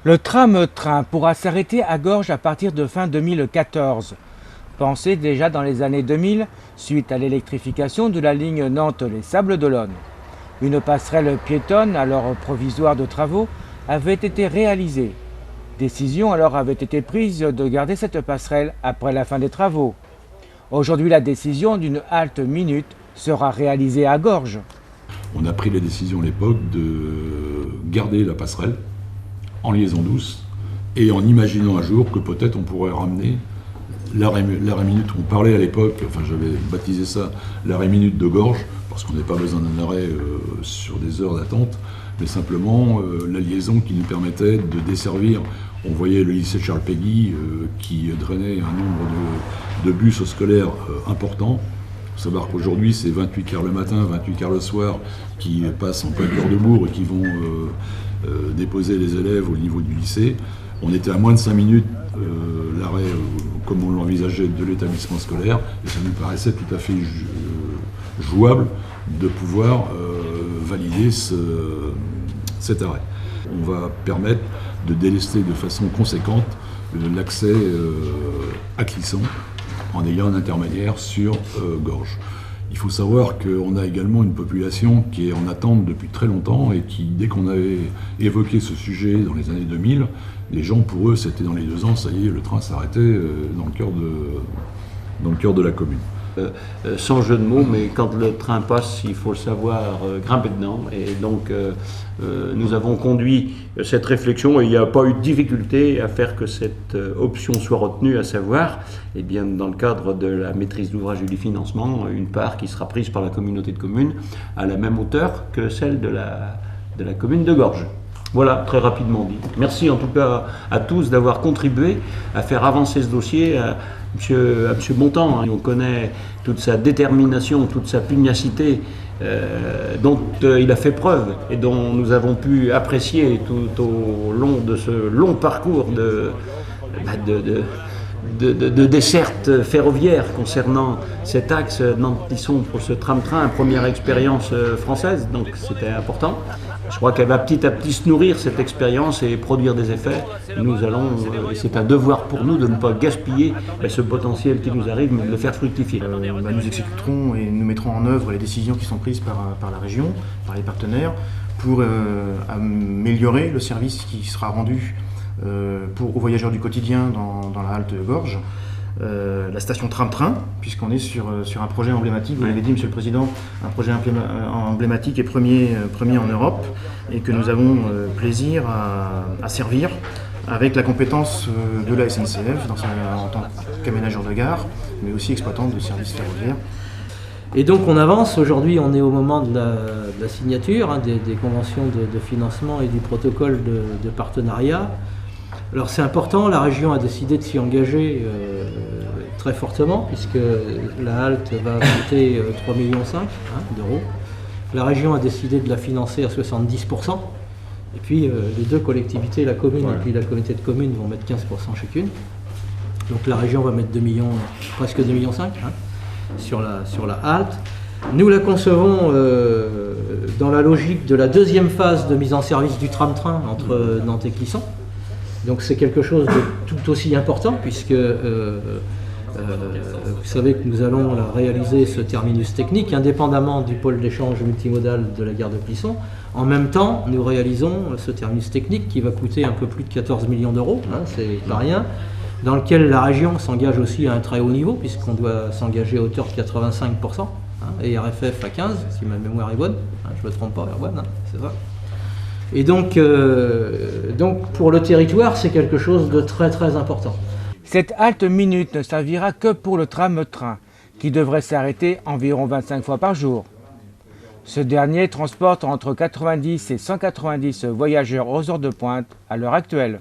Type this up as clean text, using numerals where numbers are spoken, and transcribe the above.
Le tram-train pourra s'arrêter à Gorges à partir de fin 2014. Pensé déjà dans les années 2000, suite à l'électrification de la ligne Nantes-Les Sables-d'Olonne. Une passerelle piétonne, alors provisoire de travaux, avait été réalisée. Décision alors avait été prise de garder cette passerelle après la fin des travaux. Aujourd'hui, la décision d'une halte minute sera réalisée à Gorges. On a pris la décision à l'époque de garder la passerelle en liaison douce et en imaginant un jour que peut-être on pourrait ramener l'arrêt minute. On parlait à l'époque, enfin j'avais baptisé ça l'arrêt minute de Gorges, parce qu'on n'avait pas besoin d'un arrêt sur des heures d'attente, mais simplement la liaison qui nous permettait de desservir. On voyait le lycée Charles Péguy qui drainait un nombre de bus scolaires important. Il faut savoir qu'aujourd'hui c'est 28 cars le matin, 28 cars le soir qui passent en plein cœur de bourg et qui vont déposer les élèves au niveau du lycée. On était à moins de 5 minutes l'arrêt comme on l'envisageait de l'établissement scolaire, et ça nous paraissait tout à fait jouable de pouvoir valider cet arrêt. On va permettre de délester de façon conséquente l'accès à Clisson en ayant un intermédiaire sur Gorges. Il faut savoir qu'on a également une population qui est en attente depuis très longtemps et qui, dès qu'on avait évoqué ce sujet dans les années 2000, les gens, pour eux, c'était dans les 2 ans, ça y est, le train s'arrêtait dans le cœur de la commune. Sans jeu de mots, mais quand le train passe, il faut le savoir grimper dedans. Et donc, nous avons conduit cette réflexion et il n'y a pas eu de difficulté à faire que cette option soit retenue, à savoir, eh bien, dans le cadre de la maîtrise d'ouvrage et du financement, une part qui sera prise par la communauté de communes à la même hauteur que celle de la commune de Gorges. Voilà, très rapidement dit. Merci en tout cas à tous d'avoir contribué à faire avancer ce dossier. À Monsieur Bontemps, on connaît toute sa détermination, toute sa pugnacité dont il a fait preuve et dont nous avons pu apprécier tout au long de ce long parcours de desserte ferroviaire concernant cet axe Nantes-Clisson pour ce tram-train, première expérience française, donc c'était important. Je crois qu'elle va petit à petit se nourrir cette expérience et produire des effets. Nous allons, c'est un devoir pour nous de ne pas gaspiller ce potentiel qui nous arrive, mais de le faire fructifier. Nous exécuterons et nous mettrons en œuvre les décisions qui sont prises par la région, par les partenaires, pour améliorer le service qui sera rendu aux voyageurs du quotidien dans la halte Gorges. La station tram-train, puisqu'on est sur un projet emblématique, vous l'avez dit Monsieur le Président, un projet emblématique et premier en Europe, et que nous avons plaisir à servir avec la compétence de la SNCF en tant qu'aménageur de gare, mais aussi exploitant de services ferroviaires. Et donc on avance, aujourd'hui on est au moment de la signature des conventions de financement et du protocole de partenariat. Alors c'est important, la région a décidé de s'y engager très fortement, puisque la halte va coûter 3,5 millions d'euros. La région a décidé de la financer à 70%, et puis les deux collectivités, la commune et puis la communauté de communes, vont mettre 15% chacune. Donc la région va mettre presque 2,5 millions sur la halte. Nous la concevons dans la logique de la deuxième phase de mise en service du tram-train entre Nantes et Clisson. Donc c'est quelque chose de tout aussi important, puisque vous savez que nous allons réaliser ce terminus technique indépendamment du pôle d'échange multimodal de la gare de Clisson. En même temps, nous réalisons ce terminus technique qui va coûter un peu plus de 14 millions d'euros, c'est pas rien, dans lequel la région s'engage aussi à un très haut niveau, puisqu'on doit s'engager à hauteur de 85%, et RFF à 15%, si ma mémoire est bonne, je ne me trompe pas, Erwan, c'est ça. Et donc pour le territoire, c'est quelque chose de très très important. Cette halte minute ne servira que pour le tram-train, qui devrait s'arrêter environ 25 fois par jour. Ce dernier transporte entre 90 et 190 voyageurs aux heures de pointe à l'heure actuelle.